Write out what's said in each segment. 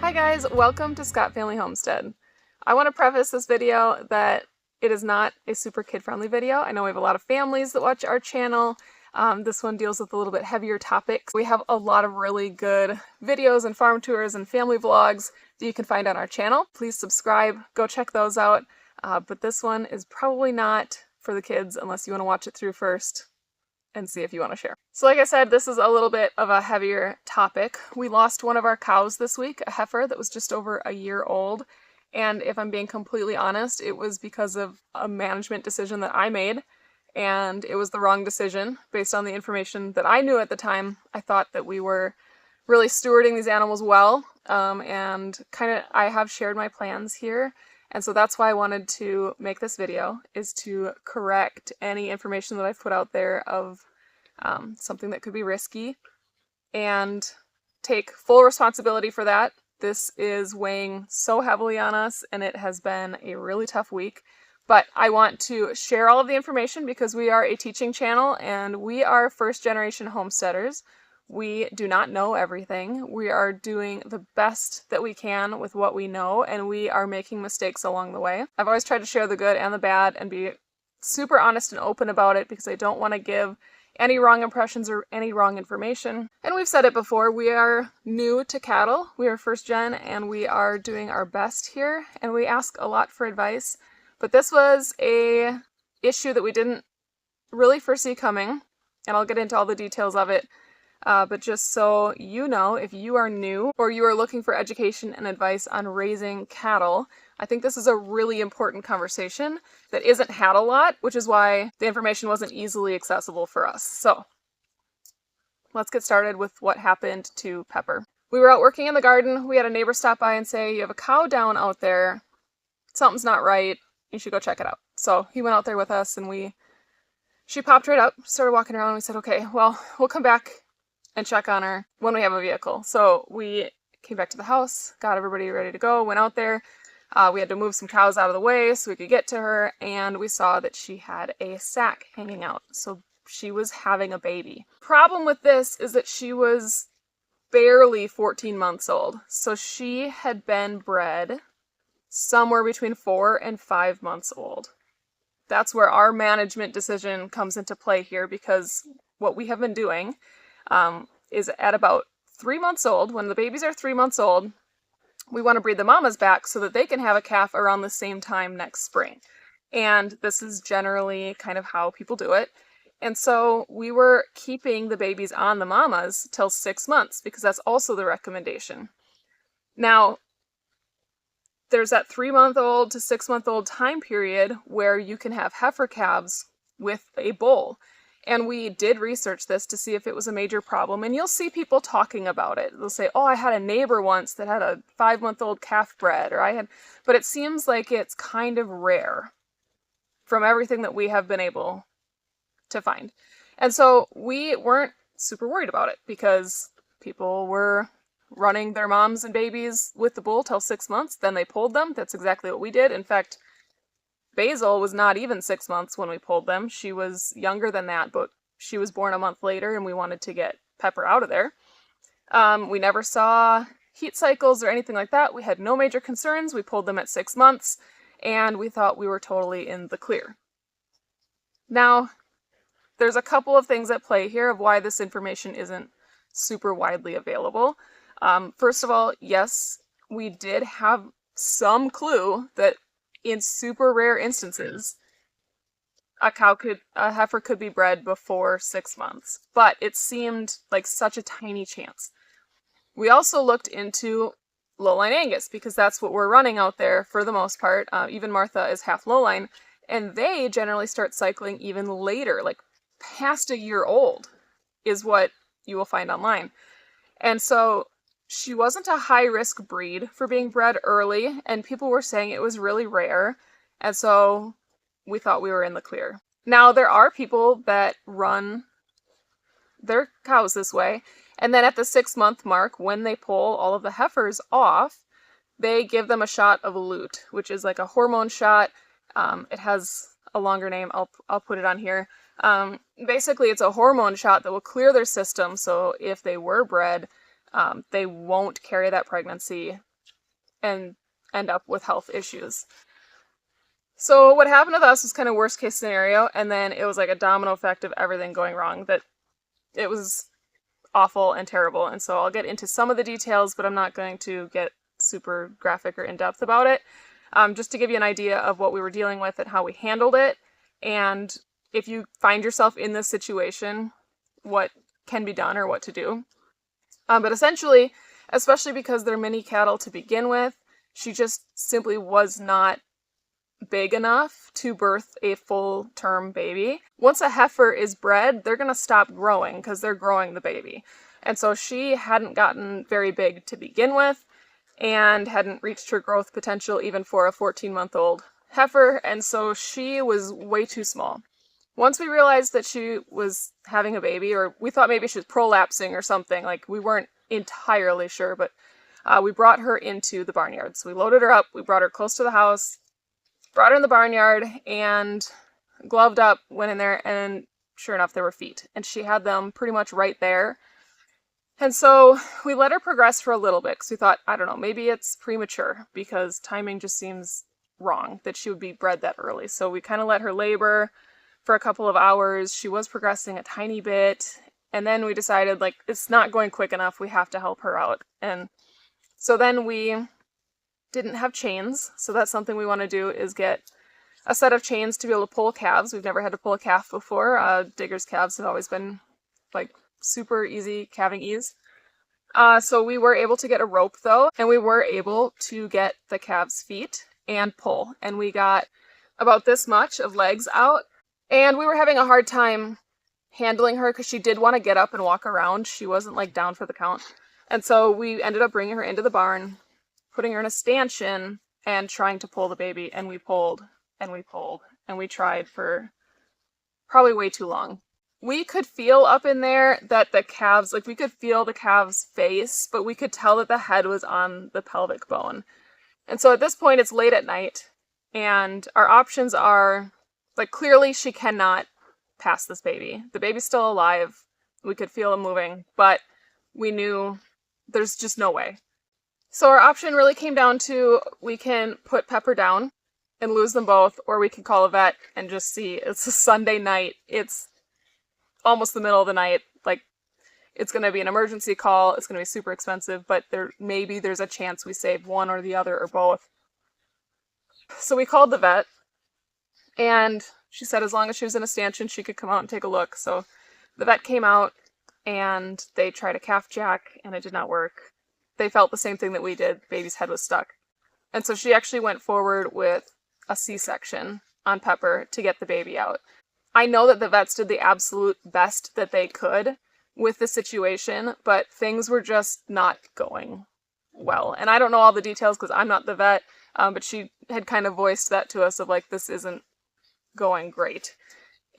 Hi guys, welcome to Scott Family Homestead. I want to preface this video that it is not a super kid-friendly video. I know we have a lot of families that watch our channel. This one deals with a little bit heavier topics. We have a lot of really good videos and farm tours and family vlogs that you can find on our channel. Please subscribe, go check those out. But this one is probably not for the kids unless you want to watch it through first and see if you want to share. So like I said, this is a little bit of a heavier topic. We lost one of our cows this week, a heifer that was just over a year old. And if I'm being completely honest, it was because of a management decision that I made. And it was the wrong decision based on the information that I knew at the time. I thought that we were really stewarding these animals well. And I have shared my plans here. And so that's why I wanted to make this video, is to correct any information that I've put out there of something that could be risky and take full responsibility for that. This is weighing so heavily on us and it has been a really tough week. But I want to share all of the information because we are a teaching channel and we are first-generation homesteaders. We do not know everything. We are doing the best that we can with what we know, and we are making mistakes along the way. I've always tried to share the good and the bad and be super honest and open about it because I don't want to give any wrong impressions or any wrong information. And we've said it before, we are new to cattle. We are first gen and we are doing our best here and we ask a lot for advice. But this was a issue that we didn't really foresee coming, and I'll get into all the details of it. But just so you know, if you are new or you are looking for education and advice on raising cattle, I think this is a really important conversation that isn't had a lot, which is why the information wasn't easily accessible for us. So let's get started with what happened to Pepper. We were out working in the garden. We had a neighbor stop by and say, "You have a cow down out there. Something's not right. You should go check it out." So he went out there with us and she popped right up, started walking around. And we said, "Okay, well, we'll come back and check on her when we have a vehicle." So we came back to the house, got everybody ready to go, went out there. We had to move some cows out of the way so we could get to her, and we saw that she had a sack hanging out. So she was having a baby. Problem with this is that she was barely 14 months old. So she had been bred somewhere between 4 and 5 months old. That's where our management decision comes into play here, because what we have been doing is at about 3 months old, when the babies are 3 months old, we want to breed the mamas back so that they can have a calf around the same time next spring. And this is generally kind of how people do it. And so we were keeping the babies on the mamas till 6 months because that's also the recommendation. Now, there's that 3-month-old to 6-month-old time period where you can have heifer calves with a bull. And we did research this to see if it was a major problem, and you'll see people talking about it. They'll say, "Oh, I had a neighbor once that had a 5-month-old calf bred," but it seems like it's kind of rare from everything that we have been able to find. And so we weren't super worried about it because people were running their moms and babies with the bull till 6 months, then they pulled them. That's exactly what we did. In fact, Basil was not even 6 months when we pulled them. She was younger than that, but she was born a month later and we wanted to get Pepper out of there. We never saw heat cycles or anything like that. We had no major concerns. We pulled them at 6 months and we thought we were totally in the clear. Now, there's a couple of things at play here of why this information isn't super widely available. First of all, yes, we did have some clue that in super rare instances, a heifer could be bred before 6 months, but it seemed like such a tiny chance. We also looked into lowline Angus because that's what we're running out there for the most part. Even Martha is half lowline, and they generally start cycling even later, like past a year old is what you will find online. And so she wasn't a high-risk breed for being bred early, and people were saying it was really rare, and so we thought we were in the clear. Now, there are people that run their cows this way, and then at the 6-month mark, when they pull all of the heifers off, they give them a shot of Lute, which is like a hormone shot. It has a longer name. I'll put it on here. Basically, it's a hormone shot that will clear their system, so if they were bred, they won't carry that pregnancy and end up with health issues. So what happened with us was kind of worst case scenario, and then it was like a domino effect of everything going wrong. That it was awful and terrible. And so I'll get into some of the details, but I'm not going to get super graphic or in-depth about it. Just to give you an idea of what we were dealing with and how we handled it. And if you find yourself in this situation, what can be done or what to do. But essentially, especially because they're mini cattle to begin with, she just simply was not big enough to birth a full-term baby. Once a heifer is bred, they're going to stop growing because they're growing the baby. And so she hadn't gotten very big to begin with and hadn't reached her growth potential even for a 14-month-old heifer, and so she was way too small. Once we realized that she was having a baby, or we thought maybe she was prolapsing or something, like we weren't entirely sure, but we brought her into the barnyard. So we loaded her up, we brought her close to the house, brought her in the barnyard, and gloved up, went in there, and sure enough, there were feet. And she had them pretty much right there. And so we let her progress for a little bit, because we thought, I don't know, maybe it's premature, because timing just seems wrong, that she would be bred that early. So we kind of let her labor for a couple of hours. She was progressing a tiny bit, and then we decided, like, it's not going quick enough, we have to help her out. And so then we didn't have chains, so that's something we want to do, is get a set of chains to be able to pull calves. We've never had to pull a calf before. Digger's calves have always been like super easy calving ease. So we were able to get a rope though, and we were able to get the calves' feet and pull, and we got about this much of legs out, and we were having a hard time handling her because she did want to get up and walk around. She wasn't like down for the count, and so we ended up bringing her into the barn, putting her in a stanchion, and trying to pull the baby, and we pulled, and we pulled, and we tried for probably way too long. We could feel up in there that the calves, like we could feel the calves' face, but we could tell that the head was on the pelvic bone. And so at this point, it's late at night, and our options are, like, clearly she cannot pass this baby. The baby's still alive. We could feel him moving, but we knew there's just no way. So our option really came down to, we can put Pepper down and lose them both, or we can call a vet and just see. It's a Sunday night. It's almost the middle of the night. Like, it's going to be an emergency call. It's going to be super expensive, but maybe there's a chance we save one or the other or both. So we called the vet, and she said as long as she was in a stanchion, she could come out and take a look. So the vet came out, and they tried a calf jack, and it did not work. They felt the same thing that we did. The baby's head was stuck. And so she actually went forward with a C-section on Pepper to get the baby out. I know that the vets did the absolute best that they could with the situation, but things were just not going well. And I don't know all the details because I'm not the vet, but she had kind of voiced that to us of like, this isn't going great.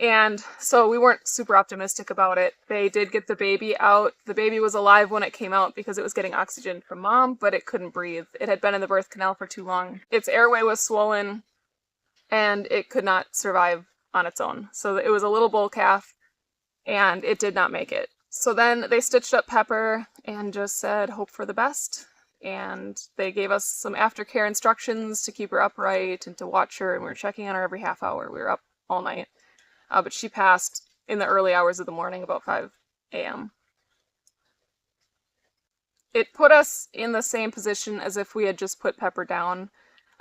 And so we weren't super optimistic about it. They did get the baby out. The baby was alive when it came out because it was getting oxygen from mom, but it couldn't breathe. It had been in the birth canal for too long. Its airway was swollen, and it could not survive on its own. So it was a little bull calf, and it did not make it. So then they stitched up Pepper and just said, hope for the best. And they gave us some aftercare instructions to keep her upright and to watch her, and we were checking on her every half hour. We were up all night. But she passed in the early hours of the morning, about 5 a.m. It put us in the same position as if we had just put Pepper down.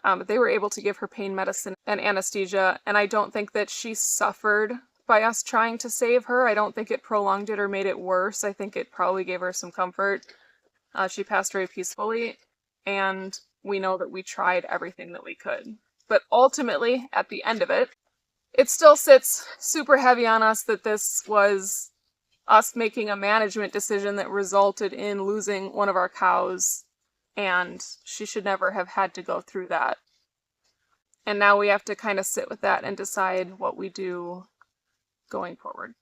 But they were able to give her pain medicine and anesthesia, and I don't think that she suffered by us trying to save her. I don't think it prolonged it or made it worse. I think it probably gave her some comfort. She passed very peacefully, and we know that we tried everything that we could. But ultimately, at the end of it, it still sits super heavy on us that this was us making a management decision that resulted in losing one of our cows, and she should never have had to go through that. And now we have to kind of sit with that and decide what we do going forward.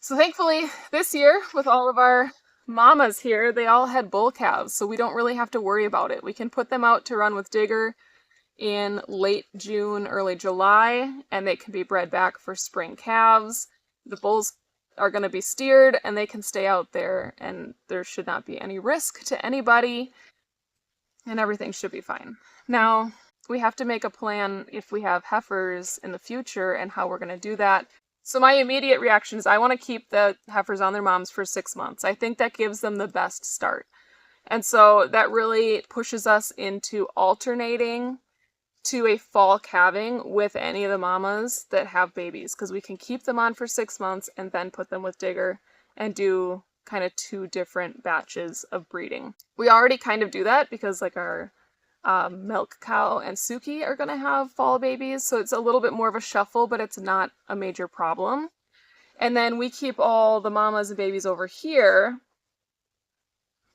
So thankfully, this year, with all of our mamas here, they all had bull calves, so we don't really have to worry about it. We can put them out to run with Digger in late June, early July, and they can be bred back for spring calves. The bulls are going to be steered, and they can stay out there, and there should not be any risk to anybody. and everything should be fine. Now, we have to make a plan if we have heifers in the future and how we're going to do that. So my immediate reaction is I want to keep the heifers on their moms for 6 months. I think that gives them the best start. And so that really pushes us into alternating to a fall calving with any of the mamas that have babies, because we can keep them on for 6 months and then put them with Digger and do kind of 2 different batches of breeding. We already kind of do that because like our milk cow and Suki are going to have fall babies, so it's a little bit more of a shuffle, but it's not a major problem. And then we keep all the mamas and babies over here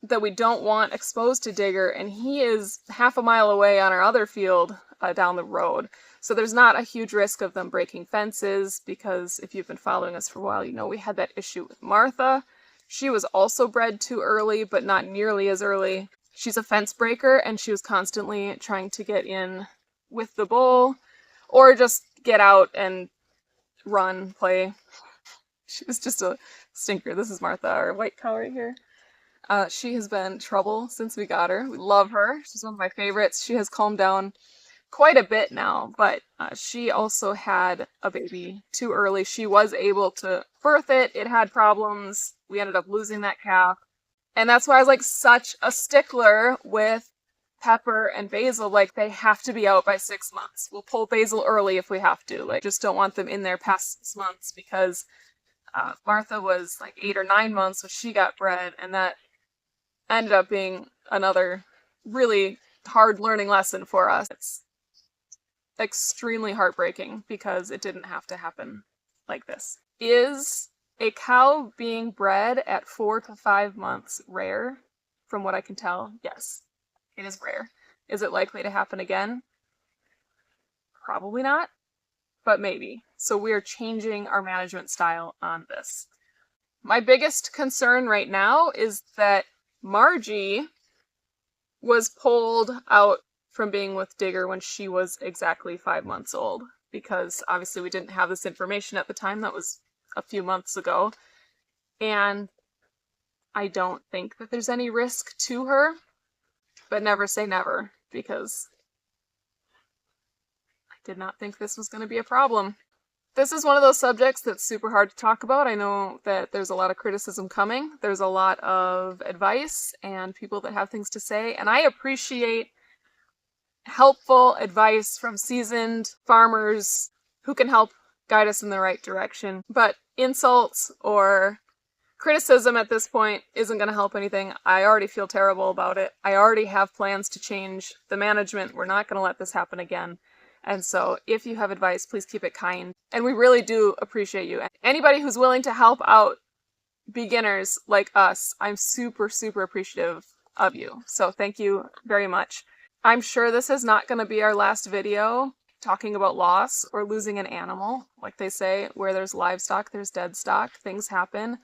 that we don't want exposed to Digger, and he is half a mile away on our other field down the road. So there's not a huge risk of them breaking fences, because if you've been following us for a while, you know we had that issue with Martha. She was also bred too early, but not nearly as early. She's a fence breaker, and she was constantly trying to get in with the bull, or just get out and run, play. She was just a stinker. This is Martha, our white cow right here. She has been trouble since we got her. We love her. She's one of my favorites. She has calmed down quite a bit now, but she also had a baby too early. She was able to birth it. It had problems. We ended up losing that calf. And that's why I was like such a stickler with Pepper and Basil. Like, they have to be out by 6 months. We'll pull Basil early if we have to. Like, just don't want them in there past 6 months, because Martha was like 8 or 9 months when she got bred, and that ended up being another really hard learning lesson for us. It's extremely heartbreaking because it didn't have to happen like this. Is a cow being bred at 4 to 5 months rare? From what I can tell, yes, it is rare. Is it likely to happen again? Probably not, but maybe. So we are changing our management style on this. My biggest concern right now is that Margie was pulled out from being with Digger when she was exactly 5 months old, because obviously we didn't have this information at the time. That was a few months ago, and I don't think that there's any risk to her, but never say never, because I did not think this was going to be a problem. This is one of those subjects that's super hard to talk about. I know that there's a lot of criticism coming. There's a lot of advice and people that have things to say, and I appreciate helpful advice from seasoned farmers who can help guide us in the right direction. But insults or criticism at this point isn't going to help anything. I already feel terrible about it. I already have plans to change the management. We're not going to let this happen again. And so if you have advice, please keep it kind. And we really do appreciate you. And anybody who's willing to help out beginners like us, I'm super, super appreciative of you. So thank you very much. I'm sure this is not going to be our last video talking about loss or losing an animal. Like they say, where there's livestock, there's dead stock. Things happen.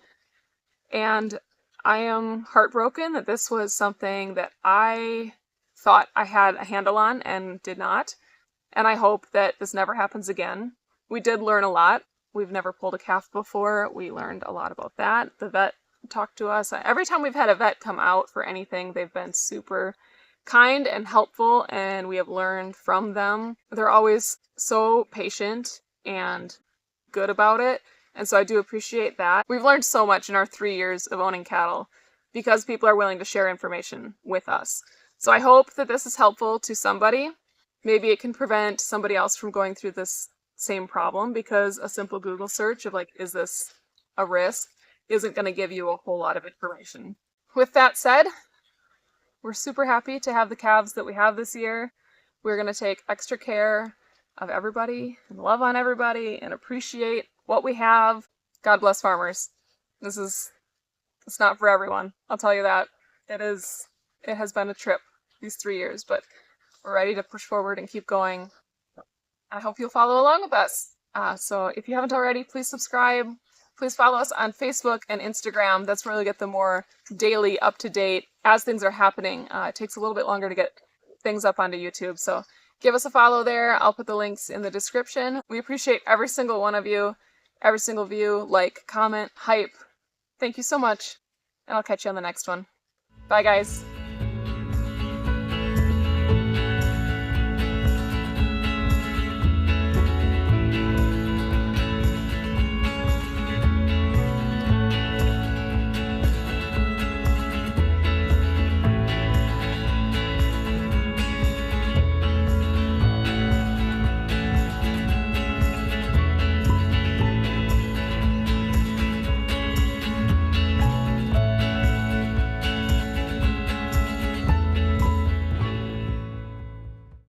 And I am heartbroken that this was something that I thought I had a handle on and did not. And I hope that this never happens again. We did learn a lot. We've never pulled a calf before. We learned a lot about that. The vet talked to us. Every time we've had a vet come out for anything, they've been super kind and helpful, and we have learned from them. They're always so patient and good about it, and so I do appreciate that. We've learned so much in our 3 years of owning cattle because people are willing to share information with us. So I hope that this is helpful to somebody. Maybe it can prevent somebody else from going through this same problem, because a simple Google search of like, is this a risk, isn't going to give you a whole lot of information. With that said, we're super happy to have the calves that we have this year. We're going to take extra care of everybody and love on everybody and appreciate what we have. God bless farmers. It's not for everyone. I'll tell you that. It has been a trip these 3 years, but we're ready to push forward and keep going. I hope you'll follow along with us. So if you haven't already, please subscribe. Please follow us on Facebook and Instagram. That's where you'll get the more daily, up-to-date, as things are happening. It takes a little bit longer to get things up onto YouTube, so give us a follow there. I'll put the links in the description. We appreciate every single one of you, every single view, like, comment, hype. Thank you so much, and I'll catch you on the next one. Bye, guys.